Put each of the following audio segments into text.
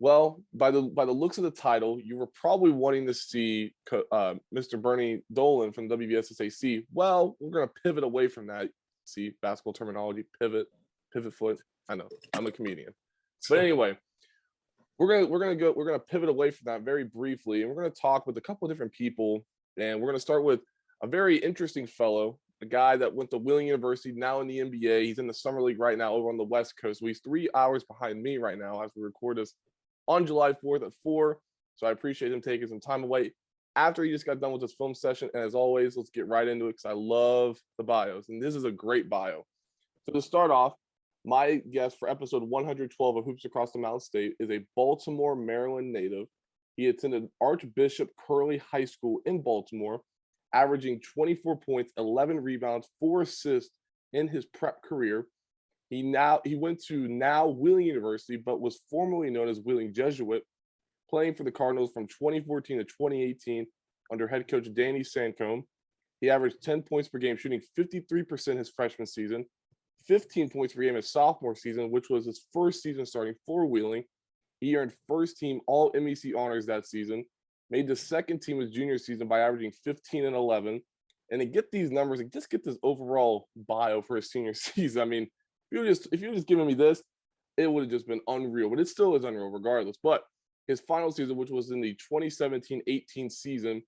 Well, by the looks of the title, you were probably wanting to see Mr. Bernie Dolan from WVSSAC. Well, we're going to pivot away from that. See, basketball terminology, pivot foot. I know, I'm a comedian. But anyway, we're gonna pivot away from that very briefly, and we're going to talk with a couple of different people. And we're going to start with a very interesting fellow, a guy that went to Wheeling University, now in the NBA. He's in the summer league right now over on the West Coast. So he's 3 hours behind me right now as we record this on July 4th at 4. So I appreciate him taking some time away after he just got done with his film session. And as always, let's get right into it because I love the bios. And this is a great bio. So to start off, my guest for episode 112 of Hoops Across the Mountain State is a Baltimore, Maryland native. He attended Archbishop Curley High School in Baltimore, averaging 24 points, 11 rebounds, 4 assists in his prep career. He went to now Wheeling University, but was formerly known as Wheeling Jesuit, playing for the Cardinals from 2014 to 2018 under head coach Danny Stancombe. He averaged 10 points per game, shooting 53% his freshman season, 15 points per game his sophomore season, which was his first season starting for Wheeling. He earned first team all MVC honors that season, made the second team his junior season by averaging 15 and 11. And to get these numbers and just get this overall bio for his senior season, I mean, if you were just giving me this, it would have just been unreal. But it still is unreal regardless. But his final season, which was in the 2017-18 season,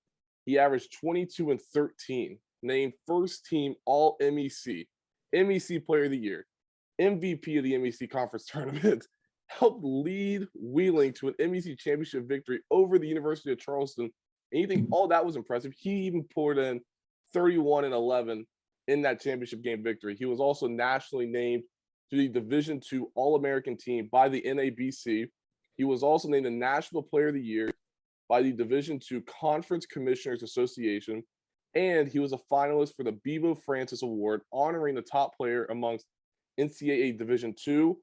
he averaged 22 and 13, named first team all MEC, MEC Player of the Year, MVP of the MEC Conference Tournament, helped lead Wheeling to an MEC championship victory over the University of Charleston. And you think all that was impressive. He even poured in 31 and 11 in that championship game victory. He was also nationally named to the Division II All-American team by the NABC. He was also named the National Player of the Year by the Division II Conference Commissioners Association, and he was a finalist for the Bevo Francis Award, honoring the top player amongst NCAA Division II,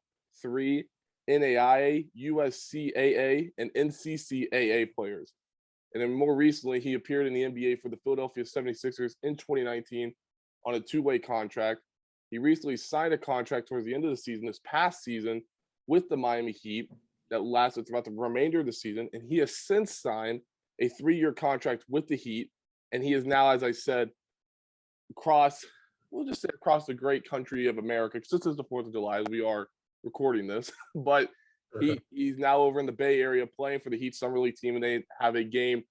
III, NAIA, USCAA, and NCCAA players. And then more recently, he appeared in the NBA for the Philadelphia 76ers in 2019 on a two-way contract. He recently signed a contract towards the end of the season, this past season, with the Miami Heat that lasted throughout the remainder of the season. And he has since signed a 3-year contract with the Heat. And he is now, as I said, across the great country of America, because this is the 4th of July as we are recording this. But he's now over in the Bay Area playing for the Heat Summer League team, and they have a game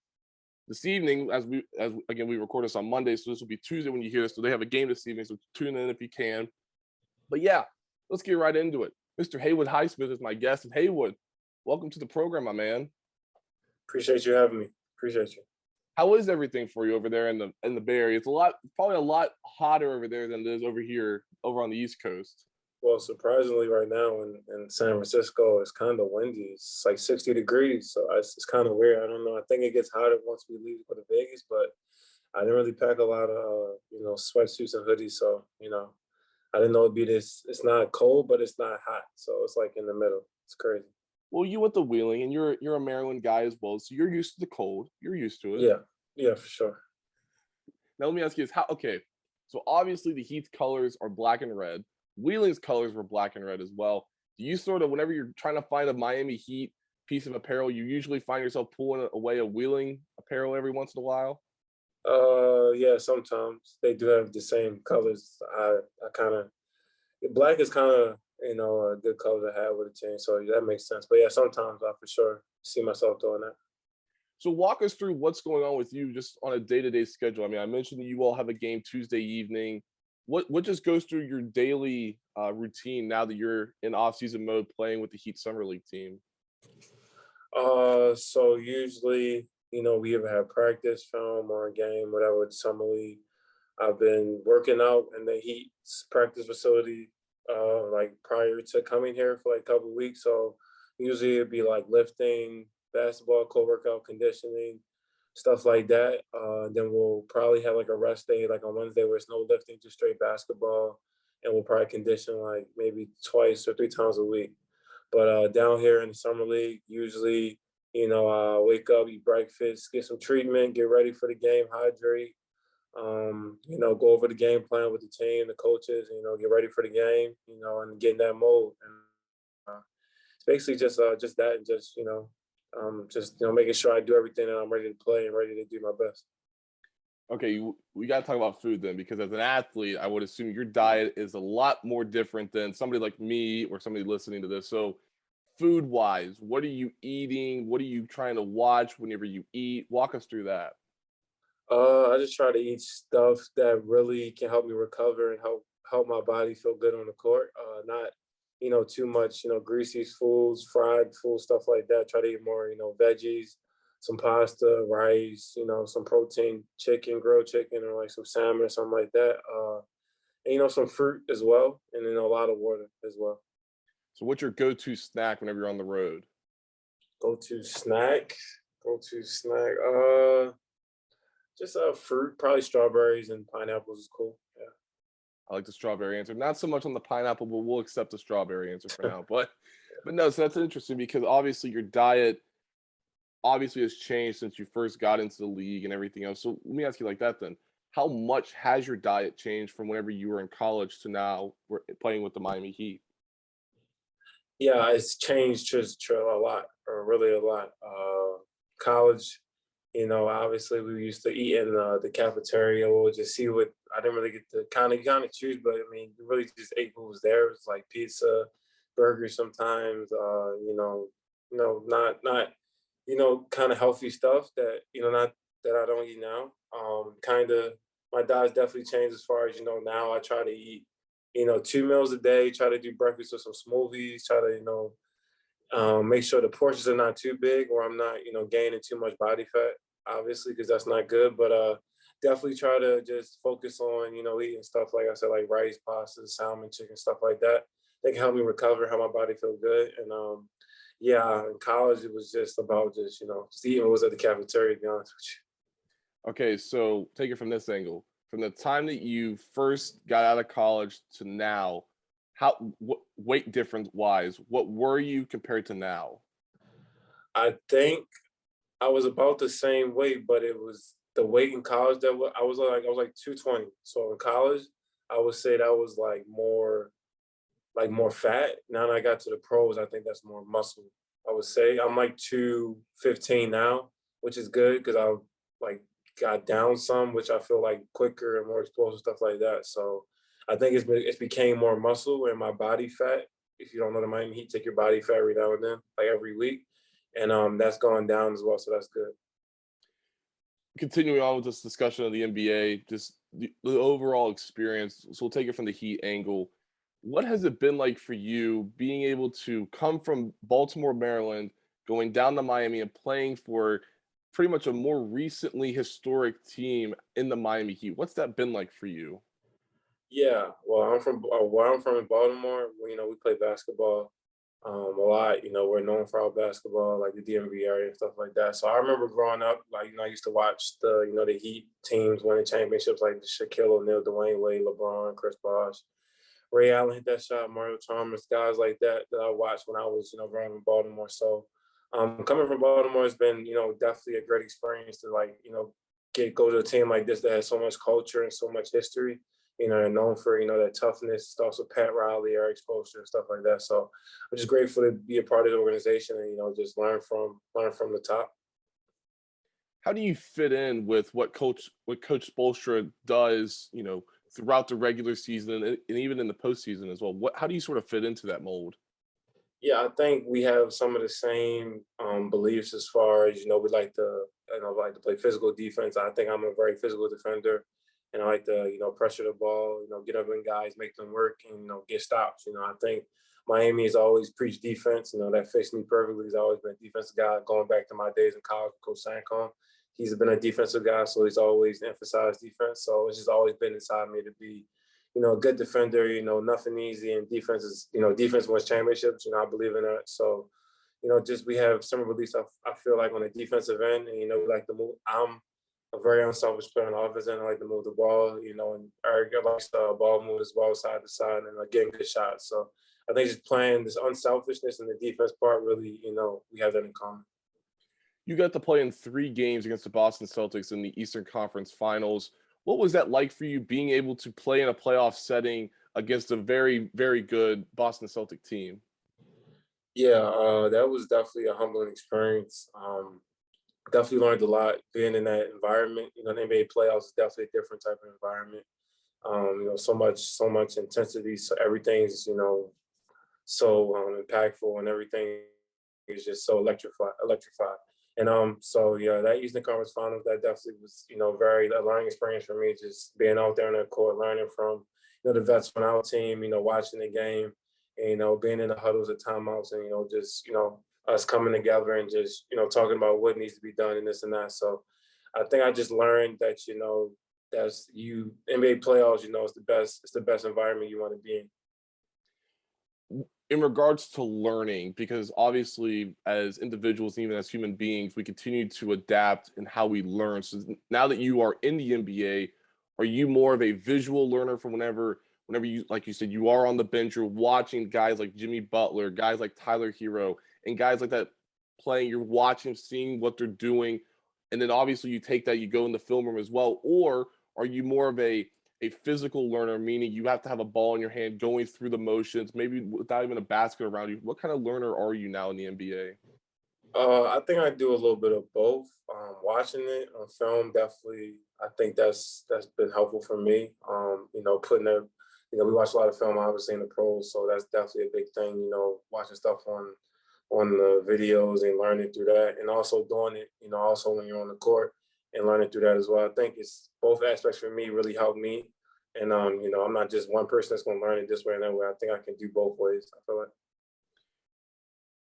this evening, as we record this on Monday, so this will be Tuesday when you hear this. So they have a game this evening, so tune in if you can. But yeah, let's get right into it. Mr. Haywood Highsmith is my guest. And Haywood, welcome to the program, my man. Appreciate you having me. Appreciate you. How is everything for you over there in the Bay Area? It's probably a lot hotter over there than it is over here, over on the East Coast. Well, surprisingly, right now in San Francisco, it's kind of windy. It's like 60 degrees, so it's kind of weird. I don't know. I think it gets hotter once we leave for the Vegas, but I didn't really pack a lot of sweatsuits and hoodies, so I didn't know it'd be this. It's not cold, but it's not hot, so it's like in the middle. It's crazy. Well, you went to Wheeling, and you're a Maryland guy as well, so you're used to the cold. You're used to it. Yeah, for sure. Now let me ask you this: so obviously the Heat's colors are black and red. Wheeling's colors were black and red as well. Do you sort of, whenever you're trying to find a Miami Heat piece of apparel, you usually find yourself pulling away a Wheeling apparel every once in a while? Yeah, sometimes they do have the same colors. I kind of, black is kind of a good color to have with a team, so that makes sense. But yeah, sometimes I for sure see myself doing that. So walk us through what's going on with you just on a day-to-day schedule. I mean, I mentioned that you all have a game Tuesday evening. What just goes through your daily routine now that you're in off-season mode playing with the Heat Summer League team? So usually, we either have practice, film, or a game, whatever with the Summer League. I've been working out in the Heat's practice facility like prior to coming here for like a couple of weeks. So usually it'd be like lifting, basketball, co-workout, conditioning, stuff like that. Then we'll probably have like a rest day, like on Wednesday, where it's no lifting, just straight basketball. And we'll probably condition like maybe 2 or 3 times a week. But down here in the Summer League, usually, wake up, eat breakfast, get some treatment, get ready for the game, hydrate, go over the game plan with the team, the coaches, get ready for the game, and get in that mode. And basically just that, and just just making sure I do everything and I'm ready to play and ready to do my best. Okay, we got to talk about food then, because as an athlete, I would assume your diet is a lot more different than somebody like me or somebody listening to this. So, food wise, what are you eating? What are you trying to watch whenever you eat? Walk us through that. I just try to eat stuff that really can help me recover and help my body feel good on the court. Not too much greasy foods, fried food, stuff like that. Try to eat more veggies, some pasta, rice, some protein, chicken, grilled chicken, or like some salmon or something like that. And some fruit as well, and then a lot of water as well. So, what's your go-to snack whenever you're on the road? Go to snack. Go to snack. Just fruit, probably strawberries and pineapples is cool. I like the strawberry answer. Not so much on the pineapple, but we'll accept the strawberry answer for Yeah. now. But no, so that's interesting because obviously your diet obviously has changed since you first got into the league and everything else. So let me ask you like that then. How much has your diet changed from whenever you were in college to now playing with the Miami Heat? Yeah, it's changed just a lot, or really a lot. College, obviously we used to eat in the cafeteria. We'll just see what I didn't really get to kind of choose, but I mean, you really just ate what was there. It was like pizza, burgers sometimes. Not kind of healthy stuff that not that I don't eat now. Kind of my diet's definitely changed as far as now I try to eat 2 meals a day. Try to do breakfast with some smoothies. Try to make sure the portions are not too big, or I'm not gaining too much body fat, obviously, because that's not good. But definitely try to just focus on eating stuff like I said, like rice, pasta, salmon, chicken, stuff like that. They can help me recover, help my body feel good. And yeah, in college it was just about just eating what was at the cafeteria, to be honest with Okay, so take it from this angle. From the time that you first got out of college to now, what weight difference wise, what were you compared to now? you. I think I was about the same weight, but it was the weight in college that I was like 220. So in college, I would say that was like more fat. Now that I got to the pros, I think that's more muscle. I would say I'm like 215 now, which is good because I like got down some, which I feel like quicker and more explosive stuff like that. So I think it's became more muscle and my body fat. If you don't know the Miami Heat, take your body fat every now and then, like every week, and that's gone down as well. So that's good. Continuing on with this discussion of the NBA, just the overall experience. So we'll take it from the Heat angle. What has it been like for you being able to come from Baltimore, Maryland, going down to Miami and playing for pretty much a more recently historic team in the Miami Heat? What's that been like for you? Yeah, well, I'm from where I'm from in Baltimore. We play basketball a lot. We're known for our basketball, like the DMV area and stuff like that. So I remember growing up, like I used to watch the Heat teams winning championships, like the Shaquille O'Neal, Dwayne Wade, LeBron, Chris Bosh, Ray Allen hit that shot, Mario Chalmers, guys like that that I watched when I was growing up in Baltimore. So coming from Baltimore has been definitely a great experience to like go to a team like this that has so much culture and so much history. And known for that toughness. It's also Pat Riley, Eric Spoelstra, and stuff like that. So I'm just grateful to be a part of the organization and just learn from the top. How do you fit in with what Coach Spoelstra does, throughout the regular season and even in the postseason as well? How do you sort of fit into that mold? Yeah, I think we have some of the same beliefs as far as we like to play physical defense. I think I'm a very physical defender, and I like to pressure the ball, get up in guys, make them work, and get stops. I think Miami has always preached defense. That fits me perfectly. He's always been a defensive guy. Going back to my days in college, Coach Stancombe, he's been a defensive guy, so he's always emphasized defense. So it's just always been inside me to be a good defender, nothing easy. And defense is, defense wins championships. I believe in that. So, just we have some release, I feel like on the defensive end, and, we like to move. I'm a very unselfish player on the offense end. I like to move the ball, and Eric likes the ball move as well side to side and getting good shots. So I think just playing this unselfishness in the defense part really, we have that in common. You got to play in 3 games against the Boston Celtics in the Eastern Conference Finals. What was that like for you being able to play in a playoff setting against a very, very good Boston Celtic team? Yeah, that was definitely a humbling experience. Definitely learned a lot being in that environment. You know, the NBA playoffs is definitely a different type of environment. You know, so much intensity, so everything's, you know, so impactful, and everything is just so electrified. And so yeah, that Eastern Conference Finals, that definitely was, you know, very a learning experience for me, just being out there on the court, learning from, you know, the vets on our team, you know, watching the game, and, you know, being in the huddles at timeouts, and, you know, just, you know, us coming together and just, you know, talking about what needs to be done and this and that. So I think I just learned that, you know, that's you NBA playoffs, you know, it's the best environment you want to be in. In regards to learning, because obviously as individuals, even as human beings, we continue to adapt in how we learn. So now that you are in the NBA, are you more of a visual learner from whenever you, like you said, you are on the bench, you're watching guys like Jimmy Butler, guys like Tyler Hero, and guys like that playing, you're watching, seeing what they're doing, and then obviously you take that, you go in the film room as well, or are you more of a physical learner, meaning you have to have a ball in your hand, going through the motions, maybe without even a basket around you? What kind of learner are you now in the NBA? I think I do a little bit of both. Watching it on film, definitely, I think that's been helpful for me. You know, you know, we watch a lot of film, obviously in the pros, so that's definitely a big thing. You know, watching stuff on the videos and learning through that, and also doing it. You know, also when you're on the court and learning through that as well. I think it's both aspects for me really help me. And you know, I'm not just one person that's going to learn it this way and that way. I think I can do both ways. I feel like.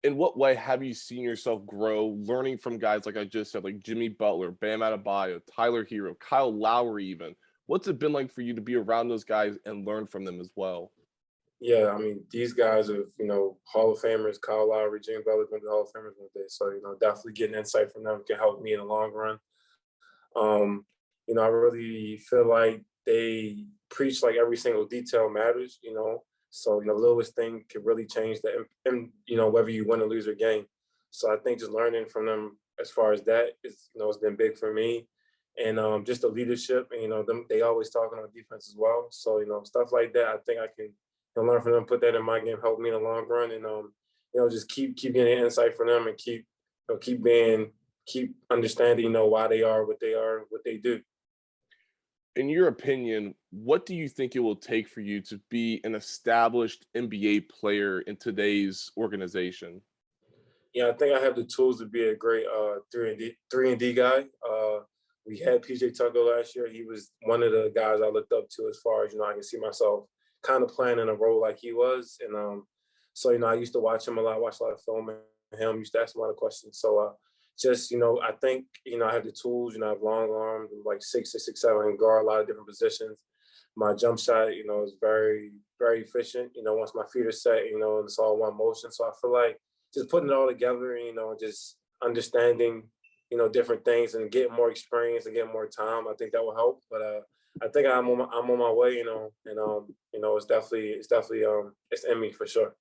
In what way have you seen yourself grow, learning from guys like I just said, like Jimmy Butler, Bam Adebayo, Tyler Hero, Kyle Lowry, even? What's it been like for you to be around those guys and learn from them as well? Yeah, I mean, these guys are, you know, Hall of Famers. Kyle Lowry, Jimmy Butler, going to be Hall of Famers one day. So, you know, definitely getting insight from them can help me in the long run. Um, you know, I really feel like they preach like every single detail matters, you know. So, you know, littlest thing can really change and you know, whether you win or lose a game. So I think just learning from them as far as that is, you know, it's been big for me. And just the leadership, and, you know, they always talking on defense as well. So, you know, stuff like that, I think I can, you know, learn from them, put that in my game, help me in the long run. And, you know, just keep getting insight from them, and you know, keep understanding, you know, why they are, what they do. In your opinion, what do you think it will take for you to be an established NBA player in today's organization? Yeah, I think I have the tools to be a great 3 and D guy. We had PJ Tucker last year. He was one of the guys I looked up to as far as, you know, I can see myself kind of playing in a role like he was. And so, you know, I used to watch him a lot, watch a lot of film and him, used to ask him a lot of questions. So just, you know, I think, you know, I have the tools, you know, I have long arms, like 6'7", and guard a lot of different positions. My jump shot, you know, is very efficient, you know, once my feet are set, you know, and it's all one motion. So I feel like just putting it all together, you know, just understanding, you know, different things and getting more experience and getting more time. I think that will help. But I think I'm on my way, you know, and you know, it's definitely it's in me for sure.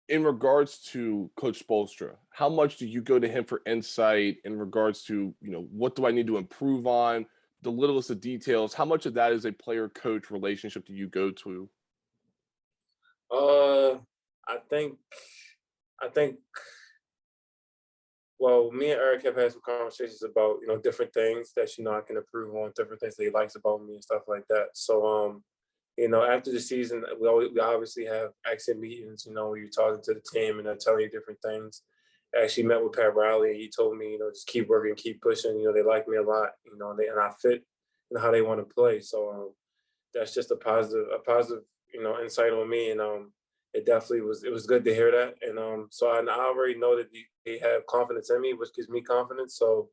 In regards to Coach Spoelstra, how much do you go to him for insight in regards to, what do I need to improve on? The littlest of details. How much of that is a player coach relationship do you go to? Uh, I think I think well, me and Eric have had some conversations about, you know, different things that, you know, I can improve on, different things that he likes about me and stuff like that. So you know, after the season, we obviously have exit meetings, you know, where you're talking to the team and they're telling you different things. I actually met with Pat Riley, and he told me, you know, just keep working, keep pushing. You know, they like me a lot, you know, and I fit in how they want to play. So that's just a positive, you know, insight on me. And it was good to hear that. And so I already know that they have confidence in me, which gives me confidence. So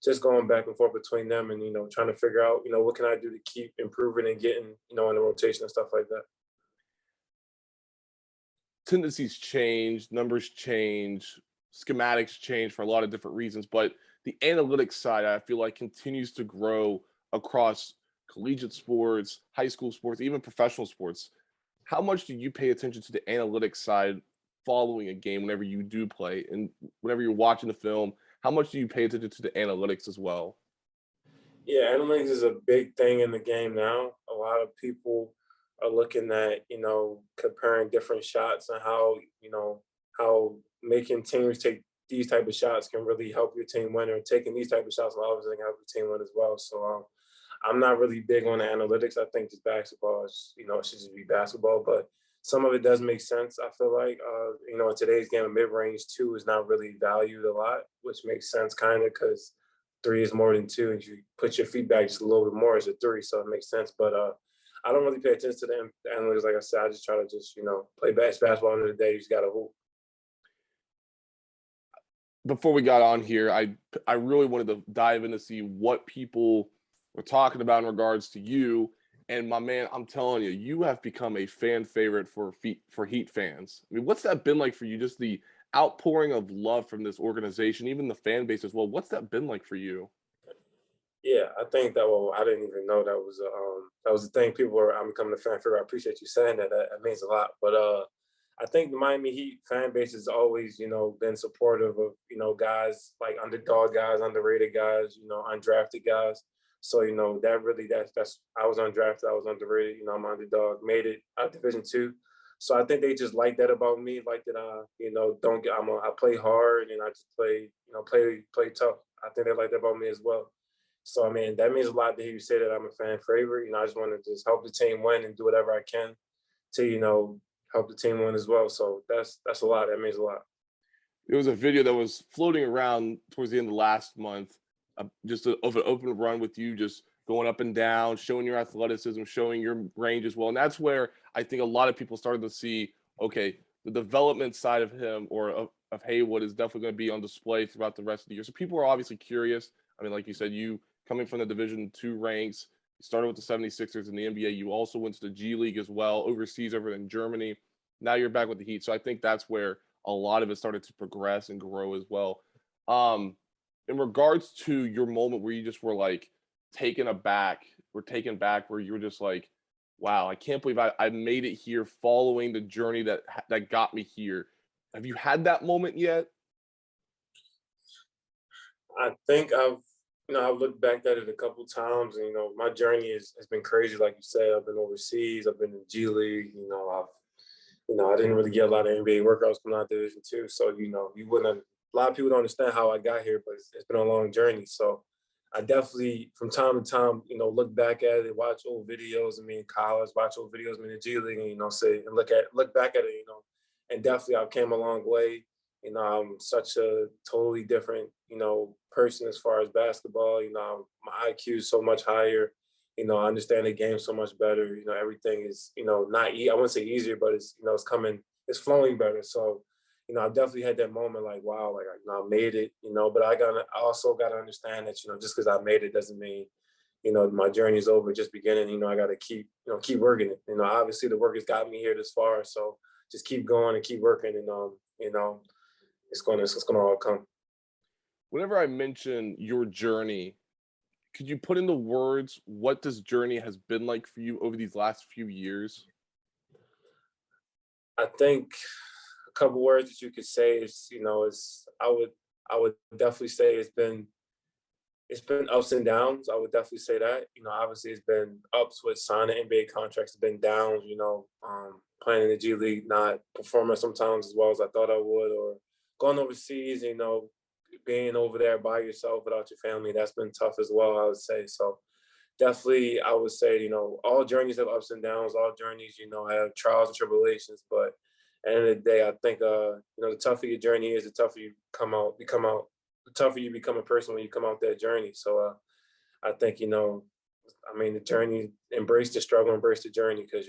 just going back and forth between them, and, you know, trying to figure out, you know, what can I do to keep improving and getting, you know, in the rotation and stuff like that. Tendencies change, numbers change, schematics change for a lot of different reasons, but the analytics side, I feel like, continues to grow across collegiate sports, high school sports, even professional sports. How much do you pay attention to the analytics side following a game whenever you do play, and whenever you're watching the film? How much do you pay attention to the analytics as well? Yeah, analytics is a big thing in the game now. A lot of people, are looking at, comparing different shots and how, how making teams take these type of shots can really help your team win, or taking these type of shots will obviously help your team win as well. So I'm not really big on the analytics. I think just basketball is, it should just be basketball, but some of it does make sense. I feel like, in today's game, a mid-range two is not really valued a lot, which makes sense kind of because three is more than two. And you put your feet back just a little bit more as a three, so it makes sense. But I don't really pay attention to the analytics. Like I said, I just try to just, play basketball end of the day. You just got to hoop. Before we got on here, I really wanted to dive in to see what people were talking about in regards to you. And my man, I'm telling you, you have become a fan favorite for Heat fans. I mean, what's that been like for you? Just the outpouring of love from this organization, even the fan base as well. What's that been like for you? Yeah, I think that. Well, I didn't even know that was the thing. People were, I'm becoming a fan favorite. I appreciate you saying that. That means a lot. But I think the Miami Heat fan base has always, been supportive of, guys like underdog guys, underrated guys, undrafted guys. So, that really, that's I was undrafted, I was underrated, I'm underdog, made it out Division two. So I think they just like that about me, like that don't get I play hard and I just play, play tough. I think they like that about me as well. So I mean, that means a lot to hear you say that I'm a fan favorite. I just want to just help the team win and do whatever I can to, help the team win as well. So that's a lot. That means a lot. There was a video that was floating around towards the end of last month, of an open run with you just going up and down, showing your athleticism, showing your range as well. And that's where I think a lot of people started to see, okay, the development side of him or of Haywood is definitely going to be on display throughout the rest of the year. So people are obviously curious. I mean, like you said, you coming from the Division two ranks, you started with the 76ers in the NBA. You also went to the G League as well, overseas over in Germany. Now you're back with the Heat. So I think that's where a lot of it started to progress and grow as well. In regards to your moment where you just were like taken back, where you were just like, wow, I can't believe I made it here following the journey that got me here. Have you had that moment yet? I think I've looked back at it a couple times, and my journey has been crazy. Like you said, I've been overseas, I've been in G League. I didn't really get a lot of NBA workouts coming out of Division two, so you wouldn't. A lot of people don't understand how I got here, but it's been a long journey. So I definitely, from time to time, look back at it, watch old videos of me in college, watch old videos of me in the G League, and say and look back at it, and definitely I've came a long way. I'm such a totally different, person as far as basketball. My IQ is so much higher. I understand the game so much better. Everything is, not I wouldn't say easier, but it's coming, it's flowing better. So, I definitely had that moment like, wow, like I made it, but I also gotta understand that, just because I made it doesn't mean, my journey is over, just beginning. I gotta keep working it. Obviously the work has got me here this far. So just keep going and keep working, and it's gonna all come. Whenever I mention your journey, could you put into words what this journey has been like for you over these last few years? I think a couple words that you could say is, I would definitely say it's been ups and downs. I would definitely say that. Obviously it's been ups with signing NBA contracts, it's been downs, playing in the G League, not performing sometimes as well as I thought I would, or going overseas, being over there by yourself without your family, that's been tough as well, I would say. So definitely I would say, all journeys have ups and downs, all journeys, have trials and tribulations. But at the end of the day, I think the tougher your journey is, the tougher you the tougher you become a person when you come out that journey. So I think, the journey, embrace the struggle, embrace the journey, because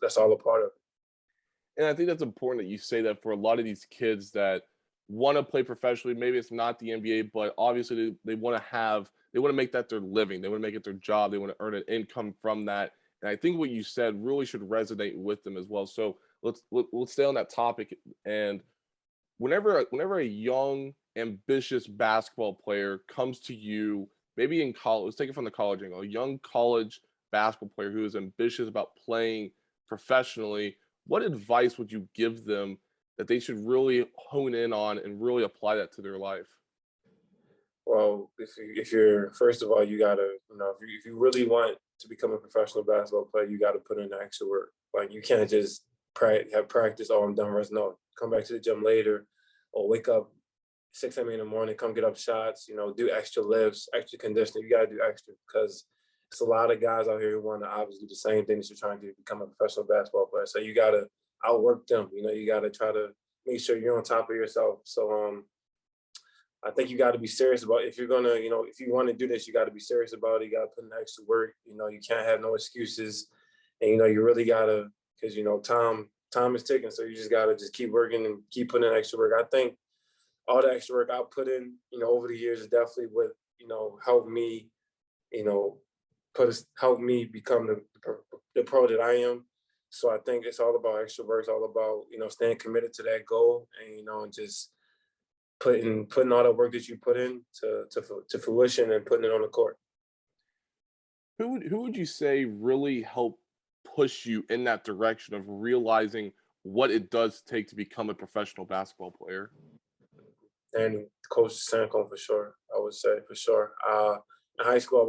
that's all a part of it. And I think that's important that you say that for a lot of these kids that want to play professionally. Maybe it's not the NBA, but obviously they want to make that their living. They want to make it their job. They want to earn an income from that. And I think what you said really should resonate with them as well. So let's stay on that topic. And whenever a young, ambitious basketball player comes to you, maybe in college, let's take it from the college angle, a young college basketball player who is ambitious about playing professionally, what advice would you give them that they should really hone in on and really apply that to their life? Well, if you're first of all, you gotta, if you really want to become a professional basketball player, you got to put in the extra work. Like, you can't just have practice, oh, I'm done rest. No, come back to the gym later, or wake up 6 a.m. in the morning, come get up shots, do extra lifts, extra conditioning. You got to do extra, because it's a lot of guys out here who want to obviously do the same thing that you're trying to do, become a professional basketball player. So you got to outwork them. You got to try to make sure you're on top of yourself. So I think you got to be serious about, if you're gonna, if you want to do this, you got to be serious about it. You got to put in extra work. You can't have no excuses, and you really gotta, because time is ticking. So you just gotta just keep working and keep putting in extra work. I think all the extra work I put in, over the years is definitely what helped me, help me become the pro that I am. So I think it's all about extra work. It's all about staying committed to that goal, and just putting all the work that you put in to fruition and putting it on the court. Who would you say really helped push you in that direction of realizing what it does take to become a professional basketball player? And Coach Stancombe, for sure, I would say, for sure. In high school,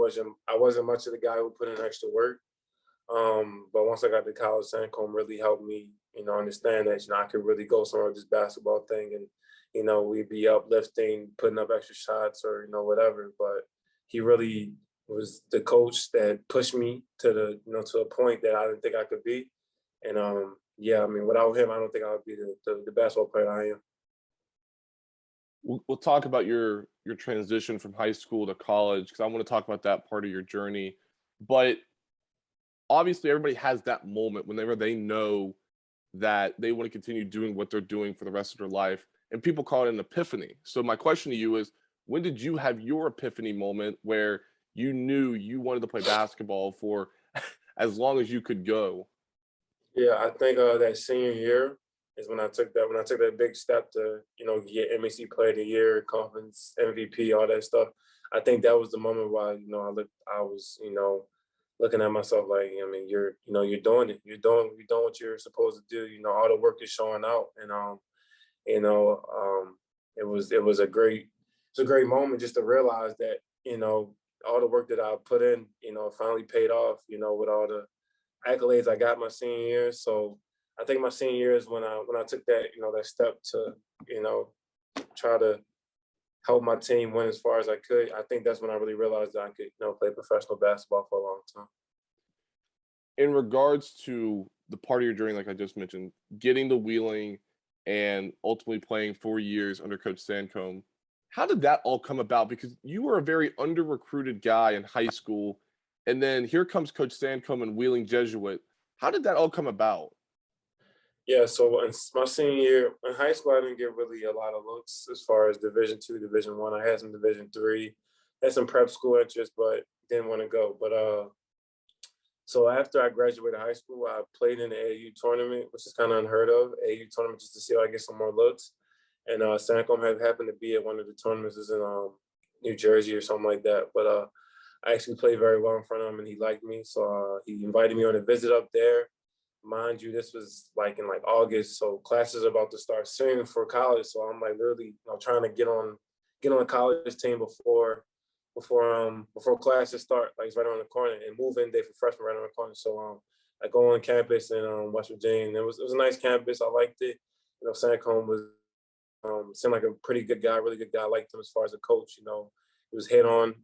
I wasn't much of the guy who put in extra work. But once I got to college, Stancombe really helped me, understand that I could really go somewhere with this basketball thing, and we'd be uplifting, putting up extra shots, or whatever. But he really was the coach that pushed me to to a point that I didn't think I could be. And yeah, I mean, without him, I don't think I would be the basketball player I am. We'll talk about your transition from high school to college, because I want to talk about that part of your journey. But obviously, everybody has that moment whenever they know that they want to continue doing what they're doing for the rest of their life, and people call it an epiphany. So my question to you is, when did you have your epiphany moment where you knew you wanted to play basketball for as long as you could go? Yeah, I think that senior year is when I took that big step to get MVC Player of the Year, conference MVP, all that stuff. I think that was the moment where I was looking at myself like, I mean, you're doing it, you're doing what you're supposed to do. All the work is showing out, and it was a great moment just to realize that all the work that I put in finally paid off. With all the accolades I got my senior year. So I think my senior year is when I took that that step to try to help my team win as far as I could. I think that's when I really realized that I could play professional basketball for a long time. In regards to the part of your journey, like I just mentioned, getting to Wheeling and ultimately playing 4 years under Coach Stancombe, how did that all come about? Because you were a very under-recruited guy in high school, and then here comes Coach Stancombe and Wheeling Jesuit. How did that all come about? Yeah, so in my senior year in high school, I didn't get really a lot of looks as far as Division II, Division I. I had some Division III, had some prep school interest, but didn't want to go. But so after I graduated high school, I played in the AAU tournament, which is kind of unheard of. AAU tournament, just to see if I get some more looks. And Stancombe had happened to be at one of the tournaments. It was in New Jersey or something like that. But I actually played very well in front of him, and he liked me. So he invited me on a visit up there. Mind you, this was like in August, so classes are about to start soon for college. So I'm like literally trying to get on a college team before classes start. Like, it's right around the corner, and move-in day for freshmen right around the corner. So I go on campus in West Virginia, and it was a nice campus. I liked it. Stancombe was seemed like a pretty good guy, really good guy. I liked him as far as a coach. He was head on.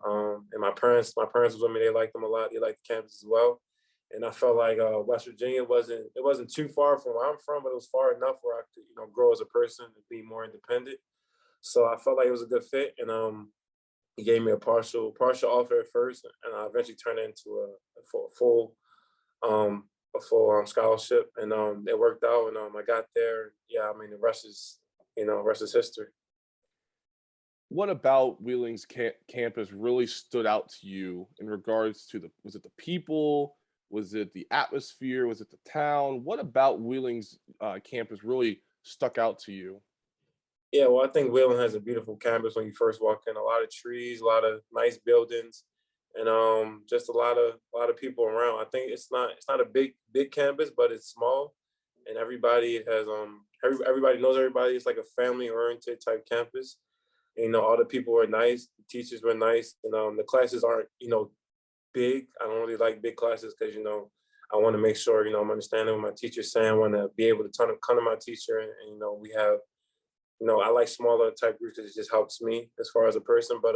And my parents was with me. They liked him a lot. They liked the campus as well. And I felt like West Virginia wasn't too far from where I'm from, but it was far enough where I could grow as a person and be more independent. So I felt like it was a good fit, and he gave me a partial offer at first, and I eventually turned it into a full scholarship, and it worked out, and I got there. Yeah, I mean, the rest is history. What about Wheeling's campus really stood out to you in regards to was it the people? Was it the atmosphere? Was it the town? What about Wheeling's campus really stuck out to you? Yeah, well, I think Wheeling has a beautiful campus when you first walk in. A lot of trees, a lot of nice buildings, and just a lot of people around. I think it's not a big campus, but it's small, and everybody has everybody knows everybody. It's like a family oriented type campus. And, all the people were nice, the teachers were nice, and the classes aren't big. I don't really like big classes because, I want to make sure, I'm understanding what my teacher's saying. I want to be able to come to my teacher and we have, I like smaller type groups because it just helps me as far as a person. But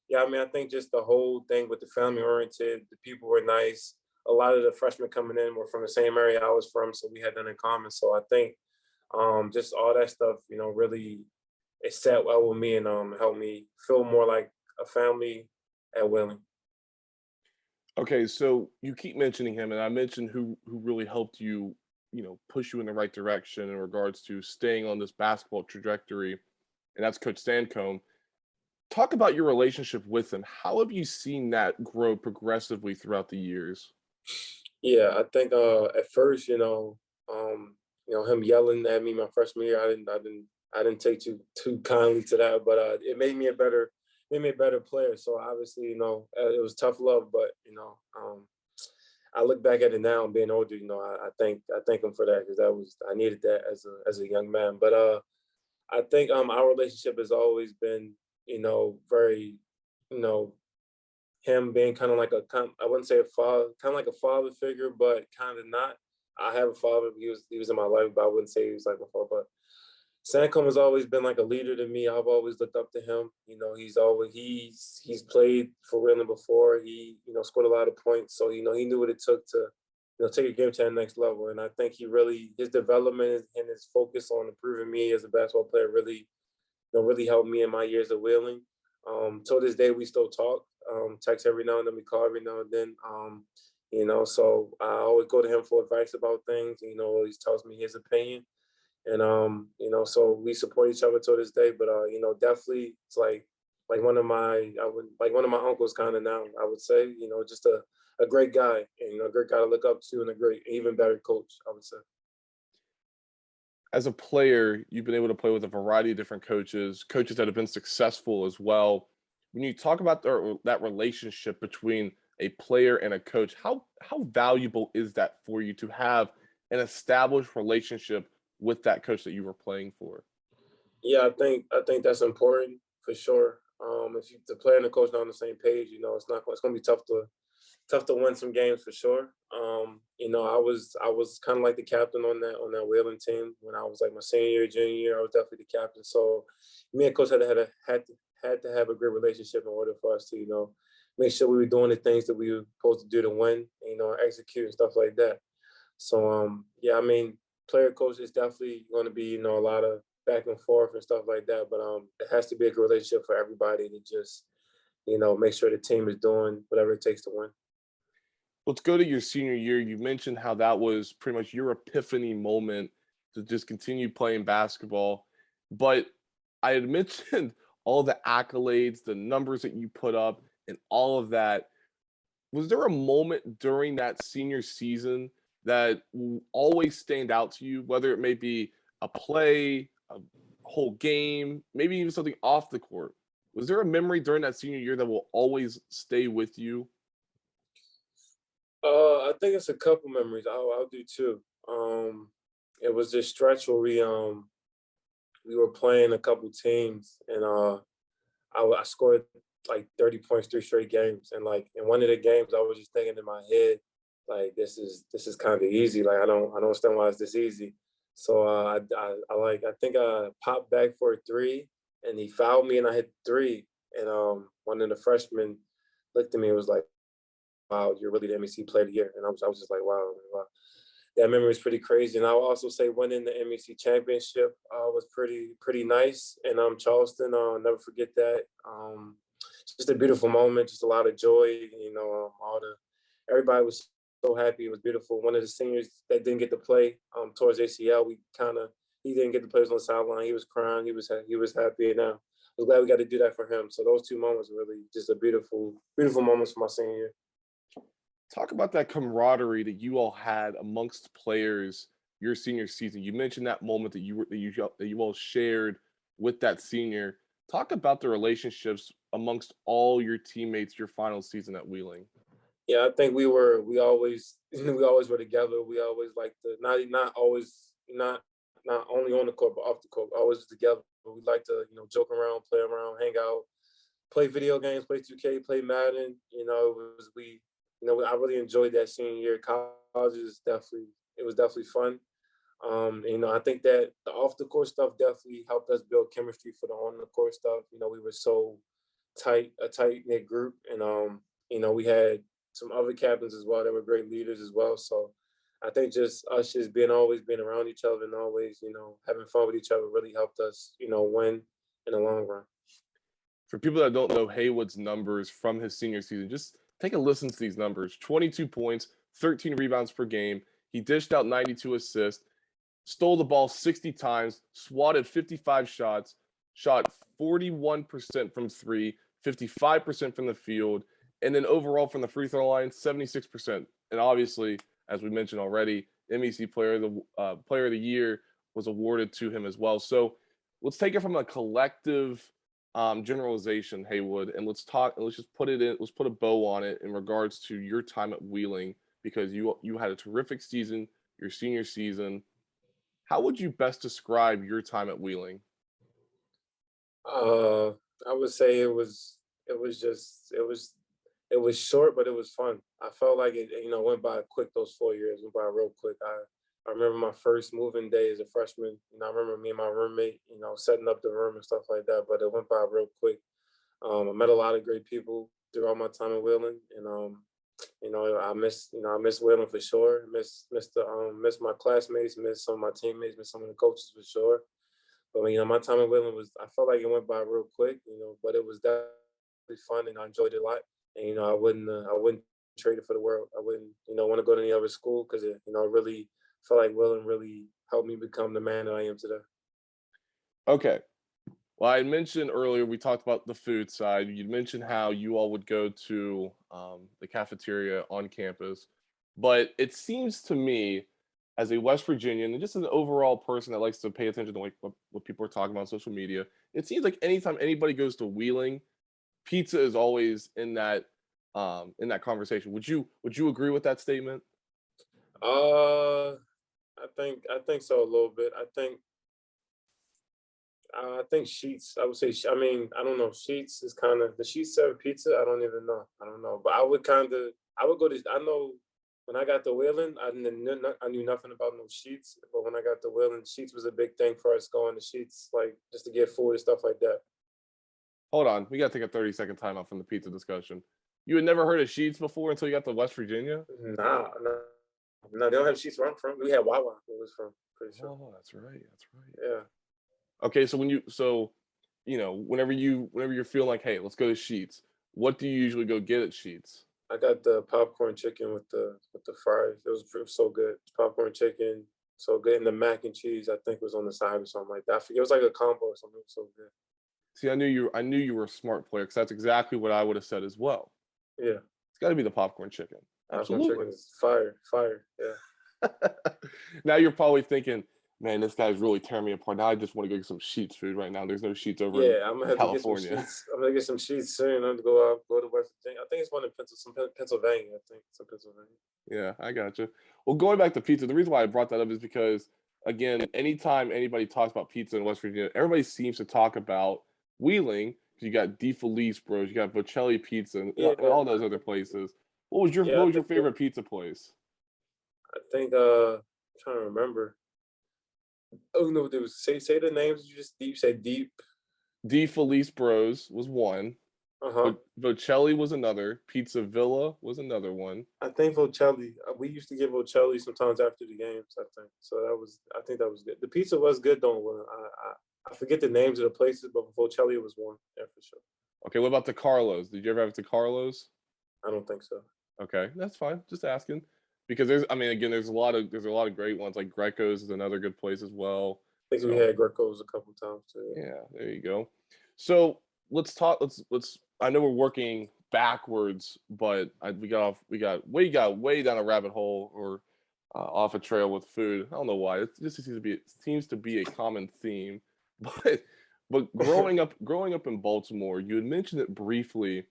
yeah, I mean, I think just the whole thing with the family oriented, the people were nice. A lot of the freshmen coming in were from the same area I was from, so we had that in common. So I think just all that stuff, really it sat well with me and helped me feel more like a family at Wheeling. Okay, so you keep mentioning him, and I mentioned who really helped you, push you in the right direction in regards to staying on this basketball trajectory, and that's Coach Stancombe. Talk about your relationship with him. How have you seen that grow progressively throughout the years? Yeah, I think at first, him yelling at me my freshman year, I didn't take too kindly to that, but it made me a better player. So obviously, it was tough love, but I look back at it now and being older, I thank him for that because I needed that as a young man. But I think our relationship has always been, very, you know, him being kind of like I wouldn't say a father, kind of like a father figure, but kind of not. I have a father. He was in my life, but I wouldn't say he was like my father. But Sancombe has always been like a leader to me. I've always looked up to him. He's played for Wheeling before. He scored a lot of points, so he knew what it took to take a game to the next level. And I think his development and his focus on improving me as a basketball player really helped me in my years of Wheeling. To this day, we still talk, text every now and then, we call every now and then. So I always go to him for advice about things. He tells me his opinion, and so we support each other to this day. But definitely, it's like one of my uncles kind of now. I would say, just a great guy, and a great guy to look up to, and a great, even better coach, I would say. As a player, you've been able to play with a variety of different coaches that have been successful as well. When you talk about that relationship between a player and a coach, how valuable is that for you to have an established relationship with that coach that you were playing for? Yeah, I think that's important for sure. If the player and the coach not on the same page, it's gonna be tough to win some games for sure. I was kind of like the captain on that Wheeling team when I was like my senior year, junior year. I was definitely the captain. So me and coach had to have a great relationship in order for us to make sure we were doing the things that we were supposed to do to win, execute and stuff like that. So yeah, I mean, player coach is definitely going to be a lot of back and forth and stuff like that. But it has to be a good relationship for everybody to just make sure the team is doing whatever it takes to win. Let's go to your senior year. You mentioned how that was pretty much your epiphany moment to just continue playing basketball. But I had mentioned all the accolades, the numbers that you put up, and all of that. Was there a moment during that senior season that will always stand out to you, whether it may be a play, a whole game, maybe even something off the court? Was there a memory during that senior year that will always stay with you? I think it's a couple memories. I'll do two. It was this stretch where we were playing a couple teams, and I scored like 30 points 3 straight games, and like in one of the games, I was just thinking in my head, like this is kind of easy. Like I don't understand why it's this easy. So I think I popped back for a three, and he fouled me, and I hit three, and one of the freshmen looked at me and was like, wow, you're really the MEC player of the year. And I was just like, wow, wow. That memory is pretty crazy. And I will also say winning the MEC championship was pretty nice. And Charleston, I'll never forget that. Just a beautiful moment, just a lot of joy. Everybody was so happy. It was beautiful. One of the seniors that didn't get to play towards ACL, he didn't get to play on the sideline. He was crying. He was happy. And I was glad we got to do that for him. So those two moments were really just a beautiful moments for my senior year. Talk about that camaraderie that you all had amongst players your senior season. You mentioned that moment that you all shared with that senior. Talk about the relationships amongst all your teammates your final season at Wheeling. Yeah, I think we always we always were together. We always like to not only on the court but off the court, always together. We like to joke around, play around, hang out. play video games, play 2K, play Madden. I really enjoyed that senior year. College is definitely fun. I think that the off the court stuff definitely helped us build chemistry for the on the court stuff. We were so a tight knit group, and we had some other captains as well that were great leaders as well. So I think just us just always being around each other and always, having fun with each other really helped us, win in the long run. For people that don't know Haywood's numbers from his senior season, just take a listen to these numbers. 22 points, 13 rebounds per game. He dished out 92 assists, stole the ball 60 times, swatted 55 shots, shot 41% from three, 55% from the field, and then overall from the free throw line, 76%. And obviously, as we mentioned already, MVC Player of the Year was awarded to him as well. So let's take it from a collective generalization, Haywood, and let's just put a bow on it in regards to your time at Wheeling, because you had a terrific season, your senior season. How would you best describe your time at Wheeling? I would say it was short, but it was fun. I felt like it, went by quick. Those 4 years went by real quick. I remember my first moving day as a freshman. I remember me and my roommate, setting up the room and stuff like that. But it went by real quick. I met a lot of great people throughout my time at Wheeling, and I miss Wheeling for sure. Miss my classmates, miss some of my teammates, miss some of the coaches for sure. But my time at Wheeling I felt like it went by real quick, but it was definitely fun and I enjoyed it a lot. And I wouldn't trade it for the world. I wouldn't want to go to any other school because it really felt like Wheeling really helped me become the man that I am today. Okay. Well, I mentioned earlier, we talked about the food side. You mentioned how you all would go to the cafeteria on campus. But it seems to me, as a West Virginian and just an overall person that likes to pay attention to what people are talking about on social media, it seems like anytime anybody goes to Wheeling, pizza is always in that conversation. Would you agree with that statement? I think so a little bit. I think Sheets. I would say. I mean, I don't know. Sheets is kind of the Sheets serve pizza. I don't even know. I don't know. But I would go to. I know when I got to Wheeling, I knew nothing about no Sheets. But when I got to Wheeling, Sheets was a big thing for us going to Sheets, like just to get food and stuff like that. Hold on, we got to take a 30-second timeout from the pizza discussion. You had never heard of Sheets before until you got to West Virginia? Nah, no, they don't have Sheets where I'm from. We had Wawa. It was from, pretty sure. Oh, that's right. Yeah. Okay, so whenever you're feeling like, hey, let's go to Sheets, what do you usually go get at Sheets? I got the popcorn chicken with the fries. It was so good. Popcorn chicken, so good, and the mac and cheese I think was on the side or something like that. I forget, it was like a combo or something. It was so good. See, I knew you were a smart player, because that's exactly what I would have said as well. Yeah, it's got to be the popcorn chicken. Absolutely, popcorn chicken is fire. Yeah. Now you're probably thinking, man, this guy's really tearing me apart. Now I just want to go get some Sheets food right now. There's no Sheets over in I'm gonna have California. To get some Sheets. I'm gonna get some Sheets soon. I'm gonna go to West Virginia. I think it's one in Pennsylvania. I think it's in Pennsylvania. Yeah, I got you. Well, going back to pizza, the reason why I brought that up is because, again, anytime anybody talks about pizza in West Virginia, everybody seems to talk about Wheeling. You got DeFelice Bros, you got Bocelli Pizza, and all those other places. What was your favorite pizza place? I think I'm trying to remember. Oh no, there was say the names. You said Deep. DeFelice Bros was one. Bocelli was another. Pizza Villa was another one. I think Bocelli. We used to get Bocelli sometimes after the games. I think so. I think that was good. The pizza was good, though. I forget the names of the places, but Bocelli was one. Yeah, for sure. Okay, what about the Carlos? Did you ever have the Carlos? I don't think so. Okay, that's fine. Just asking, because there's a lot of great ones. Like Greco's is another good place as well. I think we had Greco's a couple times too. Yeah, there you go. So let's talk. Let's. I know we're working backwards, but we got way down a rabbit hole or off a trail with food. I don't know why. It just seems to be a common theme. But growing up in Baltimore, you had mentioned it briefly.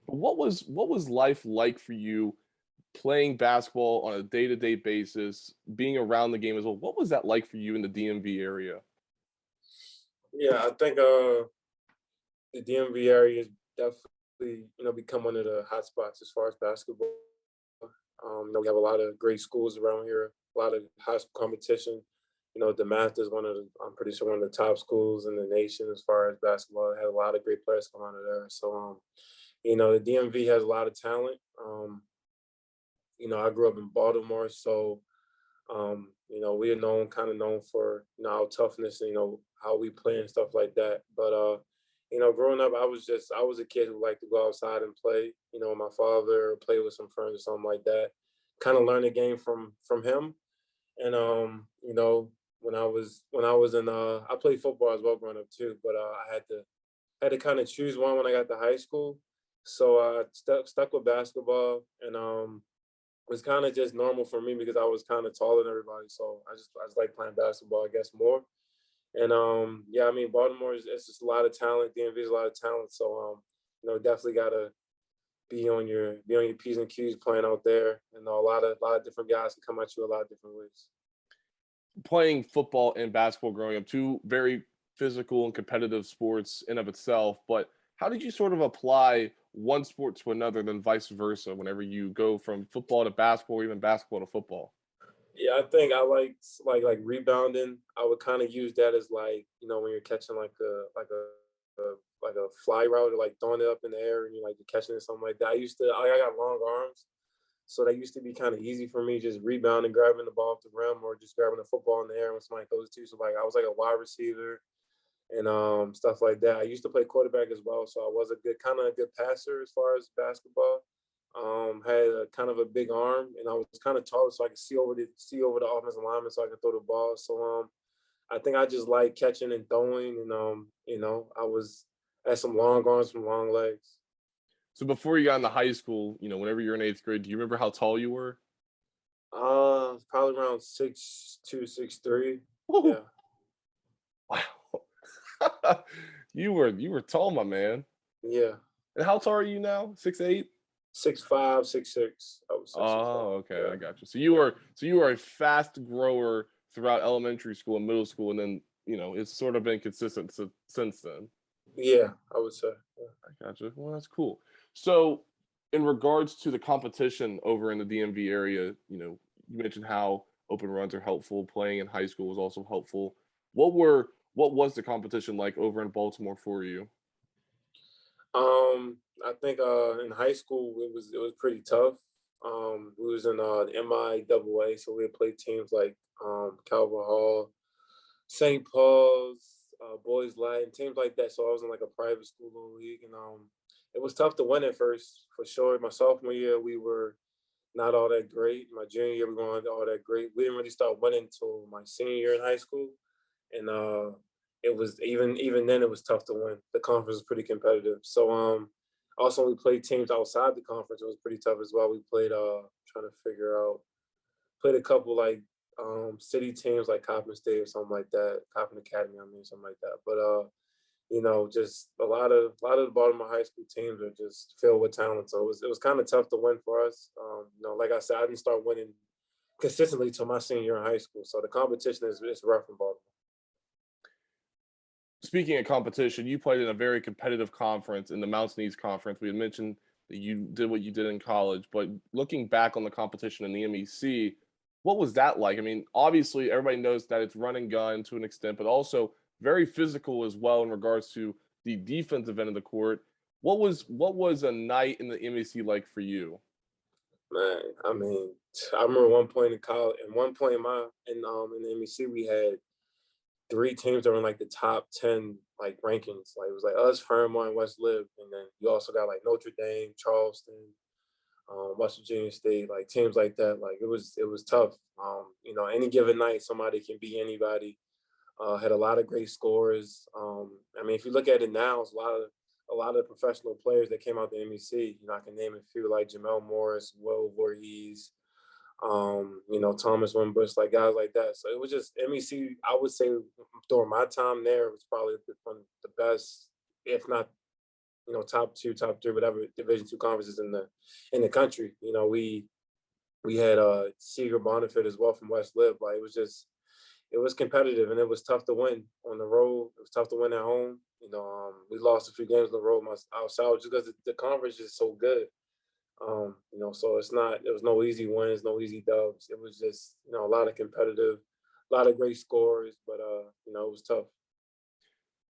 But what was life like for you, playing basketball on a day-to-day basis, being around the game as well? What was that like for you in the DMV area? Yeah, I think the DMV area definitely, become one of the hot spots as far as basketball. We have a lot of great schools around here, a lot of high school competition. The Math is I'm pretty sure one of the top schools in the nation as far as basketball. It had a lot of great players come out of there. So, the DMV has a lot of talent. I grew up in Baltimore, so we are kind of known for, our toughness and, how we play and stuff like that. But, growing up, I was a kid who liked to go outside and play, with my father, play with some friends or something like that. Kind of learned the game from him. And, when I was in, I played football as well growing up too, but I had to kind of choose one when I got to high school. So I stuck with basketball, and it was kind of just normal for me because I was kind of taller than everybody. So I just like playing basketball, I guess, more. And yeah, I mean, Baltimore it's just a lot of talent. DMV is a lot of talent. So definitely gotta be on your P's and Q's playing out there. And a lot of different guys can come at you a lot of different ways. Playing football and basketball growing up, two very physical and competitive sports in of itself, but how did you sort of apply one sport to another, then vice versa, whenever you go from football to basketball or even basketball to football? Yeah, I think I like rebounding. I would kind of use that as like, when you're catching like a fly route or like throwing it up in the air and you're like you're catching it, something like that. I got long arms. So that used to be kind of easy for me, just rebounding, grabbing the ball off the rim, or just grabbing the football in the air when somebody throws it to you. So like I was like a wide receiver and stuff like that. I used to play quarterback as well, so I was a good passer as far as basketball. Had a kind of a big arm, and I was kind of tall, so I could see over the offensive lineman, so I could throw the ball. So I think I just like catching and throwing, and had some long arms, some long legs. So before you got into high school, whenever you're in eighth grade, do you remember how tall you were? Probably around 6'2", 6'3". Woo! Yeah, Wow. You were tall, my man. yeah. And how tall are you now? 6'8"? 6'5", 6'6". I would say 6'5". Oh, okay, I Yeah, got you. So you are a fast grower throughout elementary school and middle school, and then it's sort of been consistent since then. yeah. I would say. Yeah. I got you. Well, that's cool. So, in regards to the competition over in the DMV area, you mentioned how open runs are helpful. Playing in high school was also helpful. What was the competition like over in Baltimore for you? I think in high school it was pretty tough. We was in the MIAA, so we played teams like Calvert Hall, St. Paul's, Boys Latin, teams like that. So I was in like a private school little league, and it was tough to win at first, for sure. My sophomore year, we were not all that great. My junior year, we weren't all that great. We didn't really start winning until my senior year in high school, and it was even then it was tough to win. The conference was pretty competitive. So also we played teams outside the conference. It was pretty tough as well. We played trying to figure out played a couple like city teams like Coppin State or something like that, Coppin Academy, I mean, something like that. But just a lot of the Baltimore high school teams are just filled with talent. So it was kind of tough to win for us. Like I said, I didn't start winning consistently till my senior year in high school. So the competition is rough in Baltimore. Speaking of competition, you played in a very competitive conference in the Mountain East Conference. We had mentioned that you did what you did in college, but looking back on the competition in the MEC, what was that like? I mean, obviously everybody knows that it's run and gun to an extent, but also very physical as well in regards to the defensive end of the court. What was a night in the MEC like for you? Man, I mean, I remember one point in college, and one point in the MEC, we had three teams that were in like the top 10 like rankings. Like it was like us, Fairmont, and West Lib, and then you also got like Notre Dame, Charleston, West Virginia State, like teams like that. Like it was tough. Any given night, somebody can beat anybody. Had a lot of great scores. I mean, if you look at it now, it's a lot of professional players that came out the MEC. I can name a few like Jamel Morris, Will Voorhees, Thomas Wimbush, like guys like that. So it was just MEC. I would say during my time there, it was probably one of the best, if not, top two, top three, whatever Division II conferences in the country. We had Seeger Bonifit as well from West Lib. Like it was just it was competitive and it was tough to win on the road. It was tough to win at home. We lost a few games on the road outside just because the conference is so good. So it was no easy wins, no easy dubs. It was just, a lot of competitive, a lot of great scores, but it was tough.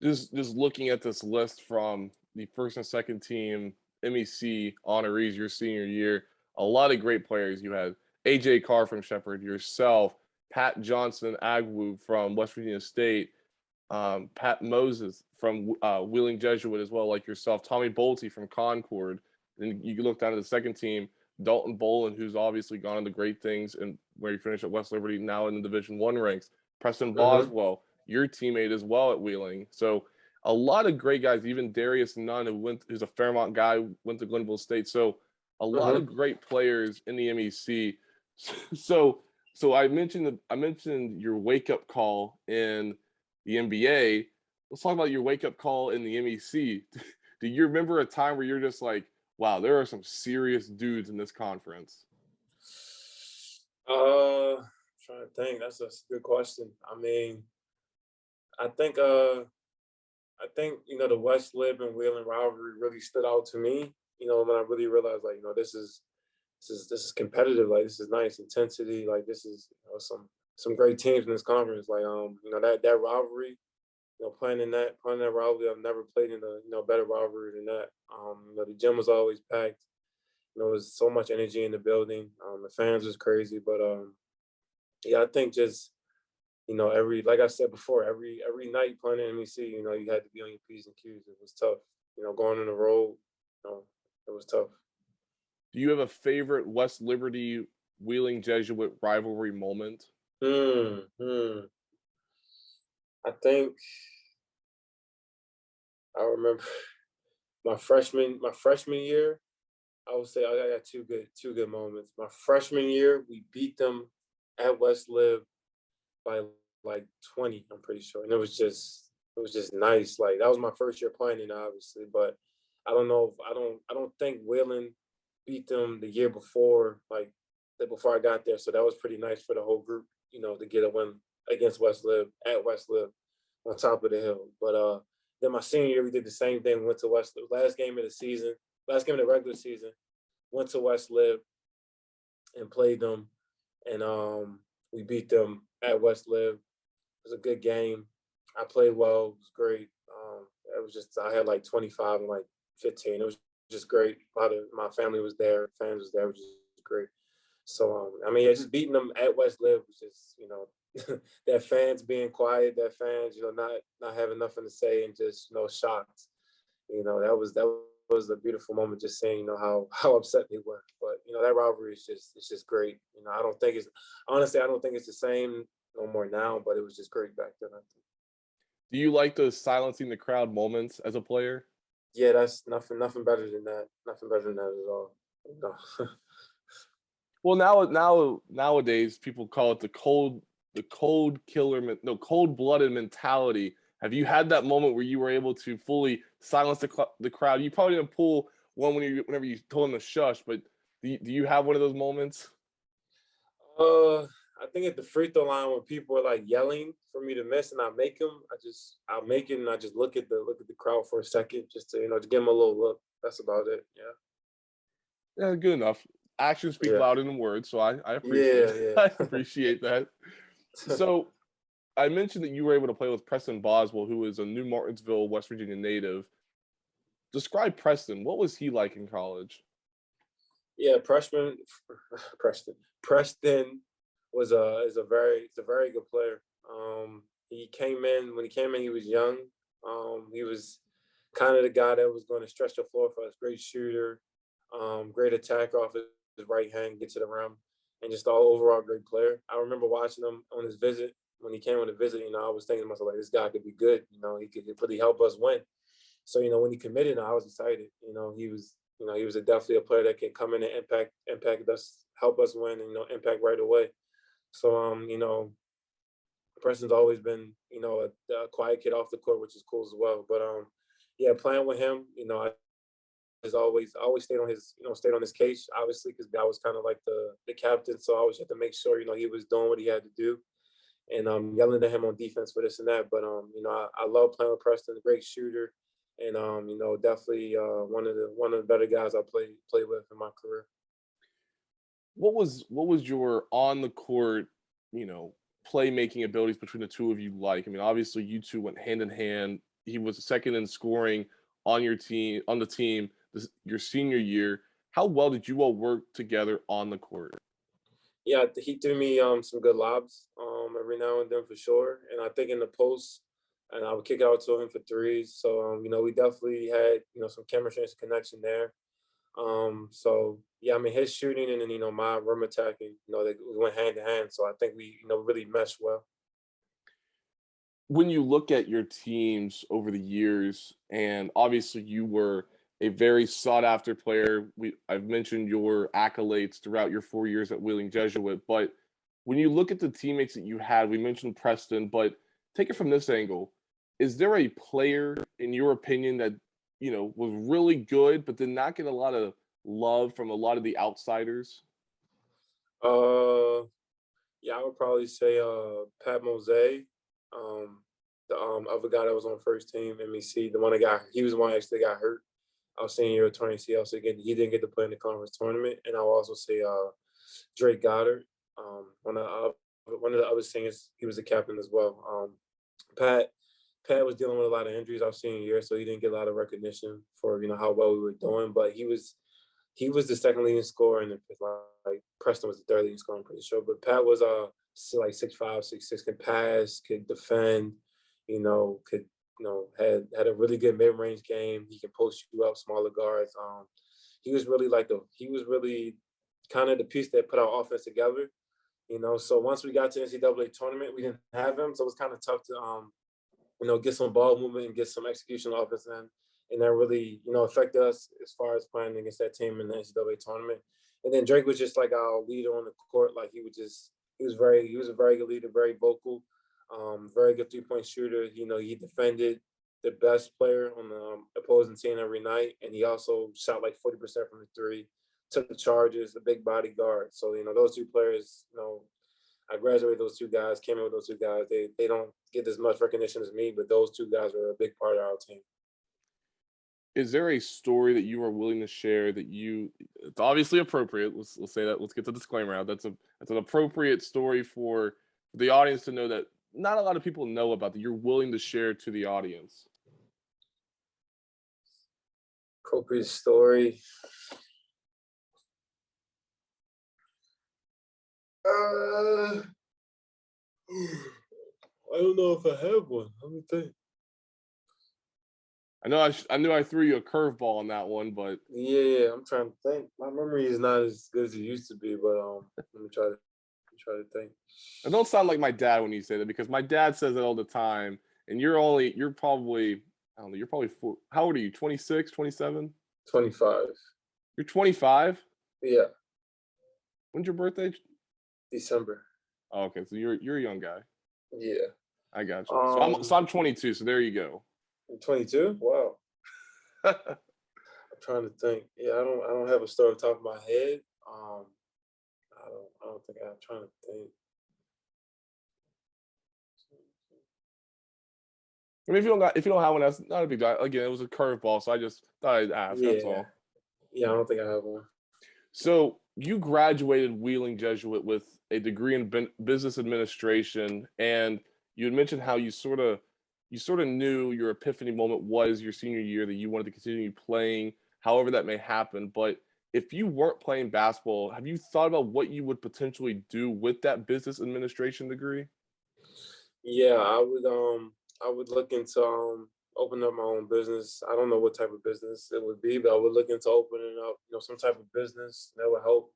Just looking at this list from the first and second team MEC honorees your senior year, a lot of great players. You had AJ Carr from Shepherd, yourself, Pat Johnson Agwu from West Virginia State, Pat Moses from Wheeling Jesuit as well, like yourself, Tommy Bolte from Concord. And you can look down to the second team, Dalton Bolin, who's obviously gone on to great things and where he finished at West Liberty, now in the Division I ranks. Preston Boswell, your teammate as well at Wheeling. So a lot of great guys, even Darius Nunn, who's a Fairmont guy, went to Glenville State. So a lot of great players in the MEC. So I mentioned your wake up call in the NBA. Let's talk about your wake up call in the MEC. Do you remember a time where you're just like, wow, there are some serious dudes in this conference? Trying to think. That's a good question. I mean, I think the West Lib and Wheeling rivalry really stood out to me. When I really realized, like, this is competitive. Like, this is nice intensity. Like, this is some great teams in this conference. Like, that rivalry. Playing in that rivalry, I've never played in a better rivalry than that. The gym was always packed. There was so much energy in the building. The fans was crazy, but I think just like I said before, every night playing in MEC, you had to be on your P's and Q's. It was tough. Going on the road, it was tough. Do you have a favorite West Liberty Wheeling Jesuit rivalry moment? I think I remember my freshman year. I would say I got two good moments. My freshman year, we beat them at West Lib by like 20, I'm pretty sure. And it was just nice. Like, that was my first year playing it, obviously, but I don't think Wheeling beat them the year before, before I got there. So that was pretty nice for the whole group, to get a win against West Lib at West Lib on top of the hill. But then my senior year, we did the same thing. Went to West Lib. Last game of the regular season, went to West Lib and played them, and we beat them at West Lib. It was a good game. I played well. It was great. It was just, I had like 25 and like 15. It was just great. A lot of my family was there. Fans was there. It was just great. So, just beating them at West Lib was just, their fans being quiet, their fans, not having nothing to say and just, shocked. That was a beautiful moment, just seeing, how upset they were. But, that rivalry is just great. I don't think it's the same no more now, but it was just great back then, I think. Do you like those silencing the crowd moments as a player? Yeah, that's nothing better than that. Nothing better than that at all. No. Well, nowadays people call it the cold-blooded mentality. Have you had that moment where you were able to fully silence the crowd? You probably didn't pull one whenever you told them to shush, but do you have one of those moments? I think at the free throw line when people are like yelling for me to miss and I make them, I'll make it and I just look at the crowd for a second just to to give them a little look. That's about it. Yeah, good enough. Actions speak louder than words, so I appreciate it. I appreciate that. So I mentioned that you were able to play with Preston Boswell, who is a New Martinsville, West Virginia native. Describe Preston. What was he like in college? Yeah, Preston is a very good player. When he came in, he was young. He was kind of the guy that was going to stretch the floor for us. Great shooter, great attacker off his right hand, get to the rim, and just all overall great player. I remember watching him on his visit. When he came on the visit, I was thinking to myself, like, this guy could be good. He could really help us win. So, when he committed, I was excited. He was definitely a player that can come in and impact us, help us win, and impact right away. So, Preston's always been, a quiet kid off the court, which is cool as well. But playing with him, I always stayed on his case, obviously, because I was kind of like the captain. So I always had to make sure, he was doing what he had to do. and yelling at him on defense for this and that. But you know, I love playing with Preston, a great shooter, and you know, definitely one of the better guys I played with in my career. What was your on the court, you know, playmaking abilities between the two of you like? I mean, obviously you two went hand in hand. He was second in scoring on the team your senior year. How well did you all work together on the court? Yeah, he threw me some good lobs every now and then for sure. And I think in the post, and I would kick out to him for threes. So you know, we definitely had, you know, some chemistry and some connection there. So yeah, I mean, his shooting and then, you know, my rim attacking, you know, they we went hand in hand. So I think we, you know, really meshed well. When you look at your teams over the years, and obviously you were a very sought after player. I've mentioned your accolades throughout your 4 years at Wheeling Jesuit, but when you look at the teammates that you had, we mentioned Preston, but take it from this angle. Is there a player, in your opinion, that was really good, but did not get a lot of love from a lot of the outsiders? Uh, yeah, I would probably say Pat Mose, the other guy that was on first team MVC, the one that he was the one that actually got hurt. I was senior year of 20 so he didn't get to play in the conference tournament. And I'll also say Drake Goddard, one of the other seniors, he was the captain as well. Pat Pat was dealing with a lot of injuries our senior year, so he didn't get a lot of recognition for, you know, how well we were doing. But he was the second leading scorer, and like Preston was the third leading scorer, I'm pretty sure. But Pat was like 6'5", 6'6", could pass, could defend, could had a really good mid range game. He can post you up, smaller guards. He was really kind of the piece that put our offense together. So once we got to NCAA tournament, we didn't have him, so it was kind of tough to get some ball movement and get some execution offense in. And that really, affected us as far as playing against that team in the NCAA tournament. And then Drake was just like our leader on the court. Like he was a very good leader, very vocal, very good 3-point shooter. He defended the best player on the opposing team every night. And he also shot like 40% from the three, took the charges, the big body guard. So, those two players, I graduated those two guys, came in with those two guys. They don't get as much recognition as me, but those two guys are a big part of our team. Is there a story that you are willing to share that it's obviously appropriate. Let's say that. Let's get the disclaimer out. That's an appropriate story for the audience to know that not a lot of people know about, that you're willing to share to the audience. Appropriate story. I don't know if I have one. Let me think. I knew I threw you a curveball on that one, but yeah, I'm trying to think. My memory is not as good as it used to be, but let me try to think. It don't sound like my dad when you say that, because my dad says it all the time. And you're probably, I don't know, you're probably how old are you? 26, 27? 25. You're 25? Yeah. When's your birthday? December. Oh, okay, so you're a young guy. Yeah. I got you. So I'm 22. So there you go. 22? Wow. I'm trying to think. Yeah, I don't have a story off the top of my head. I don't think I'm trying to think. I mean, if you don't have one, that's not a big deal. Again, it was a curveball, so I just thought I'd ask. Yeah. That's all. Yeah, I don't think I have one. So you graduated Wheeling Jesuit with a degree in business administration, and you had mentioned how you sort of knew your epiphany moment was your senior year, that you wanted to continue playing, however that may happen. But if you weren't playing basketball, have you thought about what you would potentially do with that business administration degree? Yeah, I would look into opening up my own business. I don't know what type of business it would be, but I would look into opening up, some type of business that would help,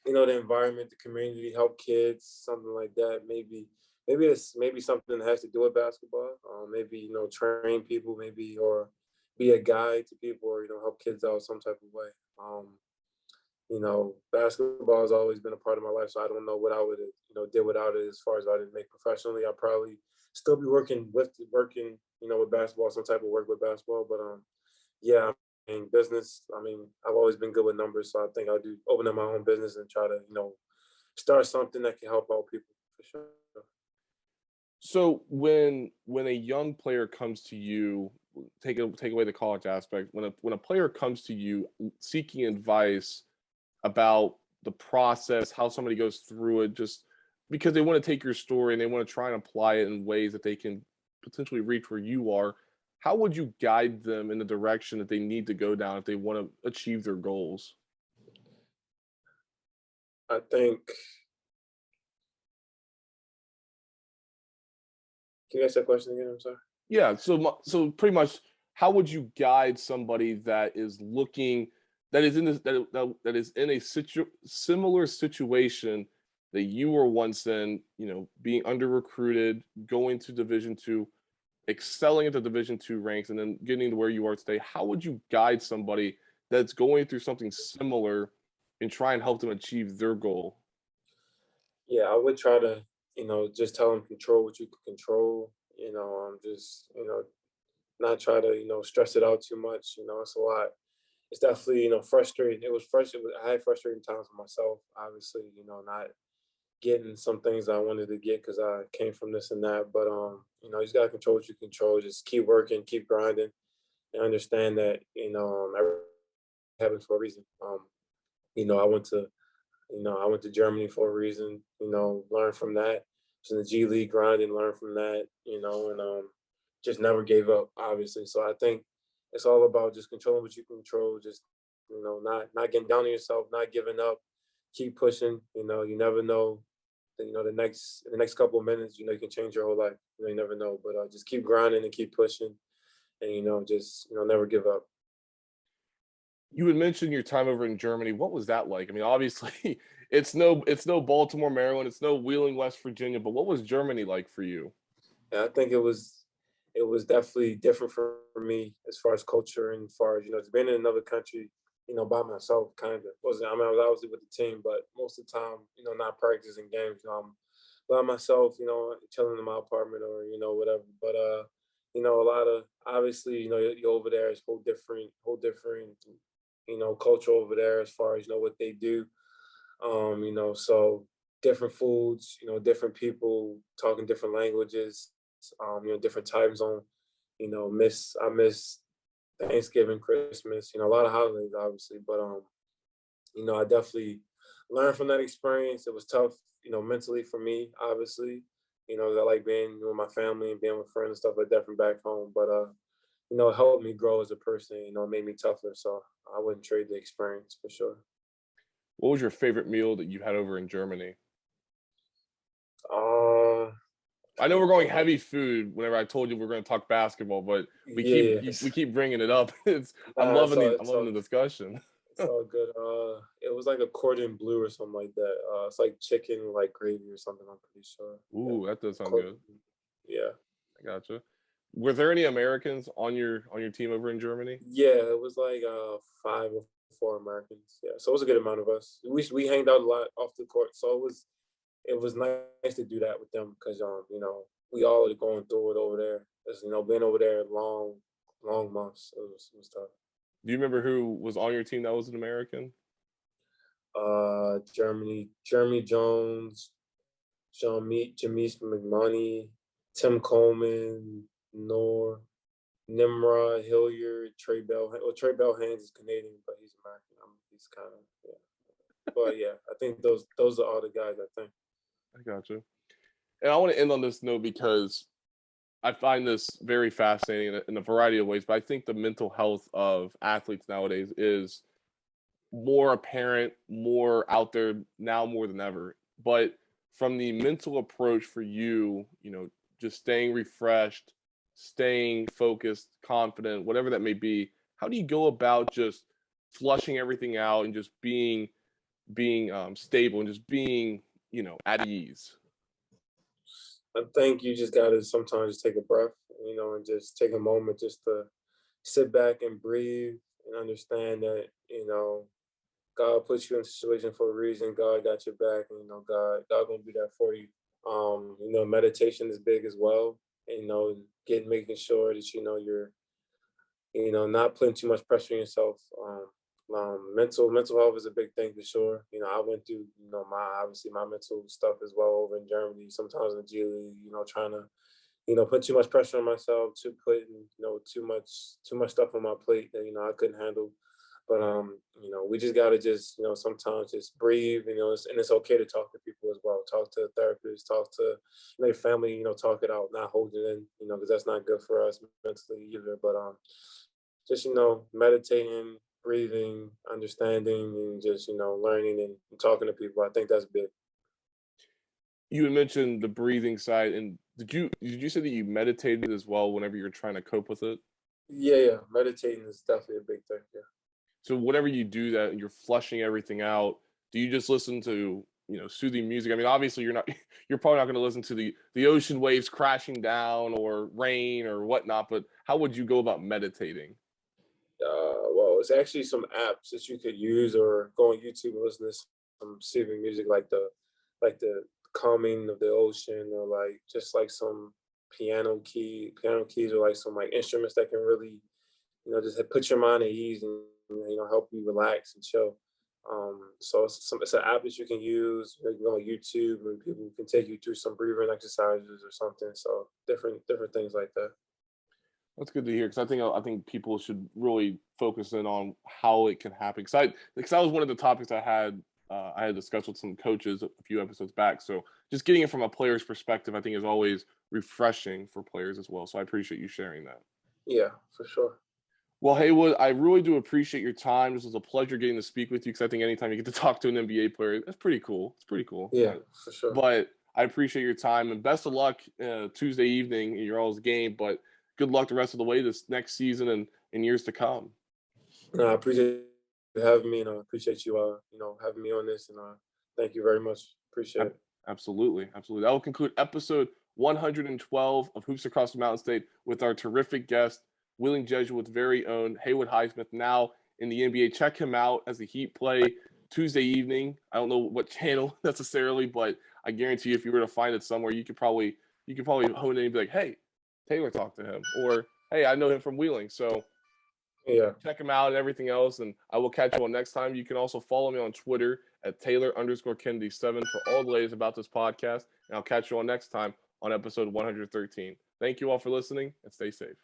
the environment, the community, help kids, something like that. Maybe something that has to do with basketball. Maybe train people, maybe, or be a guide to people, or help kids out some type of way. Basketball has always been a part of my life, so I don't know what I would have, did without it. As far as I didn't make professionally, I'd probably still be working, with basketball, some type of work with basketball. But yeah, I mean, business. I mean, I've always been good with numbers, so I think I'll open up my own business and try to, start something that can help out people for sure. So when a young player comes to you, take away the college aspect. When a player comes to you seeking advice about the process, how somebody goes through it, just because they want to take your story and they want to try and apply it in ways that they can potentially reach where you are, how would you guide them in the direction that they need to go down if they want to achieve their goals? I think, can you ask that question again? I'm sorry. Yeah, so pretty much, how would you guide somebody that is looking, that is in this that is in a similar situation that you were once in, being under recruited, going to Division 2, excelling at the Division 2 ranks, and then getting to where you are today? How would you guide somebody that's going through something similar and try and help them achieve their goal? Yeah, I would try to, just tell them control what you can control. Just, not try to, stress it out too much. It's a lot. It's definitely, frustrating. It was frustrating. I had frustrating times with myself, obviously, not getting some things I wanted to get because I came from this and that. But you just gotta control what you control. Just keep working, keep grinding, and understand that, everything happens for a reason. I went to Germany for a reason, learn from that. Was in the G League grinding, learn from that, and just never gave up, obviously. So I think it's all about just controlling what you can control, just not getting down on yourself, not giving up, keep pushing. You never know. The next couple of minutes, you can change your whole life. You never know. But just keep grinding and keep pushing, and just never give up. You had mentioned your time over in Germany. What was that like? I mean, obviously, it's no Baltimore, Maryland, it's no Wheeling, West Virginia, but what was Germany like for you? And I think it was definitely different for me as far as culture and as far as just being in another country, by myself. Kind of wasn't. I mean, I was obviously with the team, but most of the time, not practicing games. I'm by myself, chilling in my apartment or whatever. But a lot of obviously, you're over there. It's whole different, culture over there as far as what they do. So different foods, different people talking different languages, different time zone. I miss Thanksgiving, Christmas, a lot of holidays, obviously, but I definitely learned from that experience. It was tough, mentally for me, obviously. 'Cause I like being with my family and being with friends and stuff like that from back home. But it helped me grow as a person. It made me tougher. So I wouldn't trade the experience for sure. What was your favorite meal that you had over in Germany? Uh, I know we're going heavy food whenever I told you we're going to talk basketball, but we yes. keep bringing it up. It's Nah, it's all, I'm it's loving all the discussion. It's all good. It was like a cordon bleu or something like that. It's like chicken, like gravy or something. I'm pretty sure. Yeah, Ooh, that does sound cordon. good. Yeah, I gotcha. Were there any Americans on your team over in Germany? yeah. It was like 5 or 4 Americans. Yeah, so it was a good amount of us. We hanged out a lot off the court, so it was nice to do that with them because we all are going through it over there. It's, being over there long months. It was tough. Do you remember who was on your team that was an American? Jeremy Jones, Jameis McMoney, Tim Coleman, Nor, Nimrod, Hilliard, Trey Bell. Well, Trey Bell Haynes is Canadian, but he's American. He's kind of, yeah. But yeah, I think those are all the guys. I think. I gotcha. And I want to end on this note because I find this very fascinating in a variety of ways. But I think the mental health of athletes nowadays is more apparent, more out there now more than ever. But from the mental approach for you, just staying refreshed, staying focused, confident, whatever that may be, how do you go about just flushing everything out and just being stable and just being, at ease? I think you just gotta sometimes just take a breath, and just take a moment just to sit back and breathe and understand that God puts you in a situation for a reason. God got your back, and God gonna be there for you. Meditation is big as well. And, making sure that you're not putting too much pressure on yourself. Mental health is a big thing for sure. You know, I went through, you know, my mental stuff as well over in Germany, sometimes in the G League, you know, trying to, you know, put too much pressure on myself, too much stuff on my plate that, you know, I couldn't handle. But you know, we just gotta just, you know, sometimes just breathe, you know, and it's okay to talk to people as well. Talk to therapists, talk to their family, you know, talk it out, not hold it in, you know, because that's not good for us mentally either. But just, you know, meditating, breathing, understanding, and just, you know, learning and talking to people. I think that's big. You had mentioned the breathing side, and did you say that you meditated as well whenever you're trying to cope with it? Yeah, meditating is definitely a big thing. Yeah. So whenever you do that and you're flushing everything out, do you just listen to, soothing music? I mean, obviously you're not you're probably not going to listen to the ocean waves crashing down or rain or whatnot, but how would you go about meditating? Well, it's actually some apps that you could use or go on YouTube and listen to some soothing music like the calming of the ocean or like just like some piano keys or like some like instruments that can really, you know, just put your mind at ease and, you know, help you relax and chill. So it's an app that you can use. You can go on YouTube and people can take you through some breathing exercises or something. So different things like that. That's good to hear because I think people should really focus in on how it can happen. Because that was one of the topics I had discussed with some coaches a few episodes back. So just getting it from a player's perspective, I think is always refreshing for players as well. So I appreciate you sharing that. Yeah, for sure. Well, Haywood, I really do appreciate your time. This was a pleasure getting to speak with you because I think anytime you get to talk to an NBA player, that's pretty cool. It's pretty cool. Yeah, for sure. But I appreciate your time and best of luck Tuesday evening in your all's game. But good luck the rest of the way this next season and in years to come. No, I appreciate you having me, and I appreciate you, you know, having me on this, and thank you very much. Appreciate it. Absolutely. Absolutely. That will conclude episode 112 of Hoops Across the Mountain State with our terrific guest, Wheeling Jesuit's very own Haywood Highsmith, now in the NBA. Check him out as the Heat play Tuesday evening. I don't know what channel necessarily, but I guarantee you if you were to find it somewhere, you could probably hone in and be like, hey, Taylor talked to him, or hey, I know him from Wheeling. So Yeah. check him out and everything else. And I will catch you on next time. You can also follow me on Twitter at Taylor_Kennedy7 for all the latest about this podcast. And I'll catch you on next time on episode 113. Thank you all for listening and stay safe.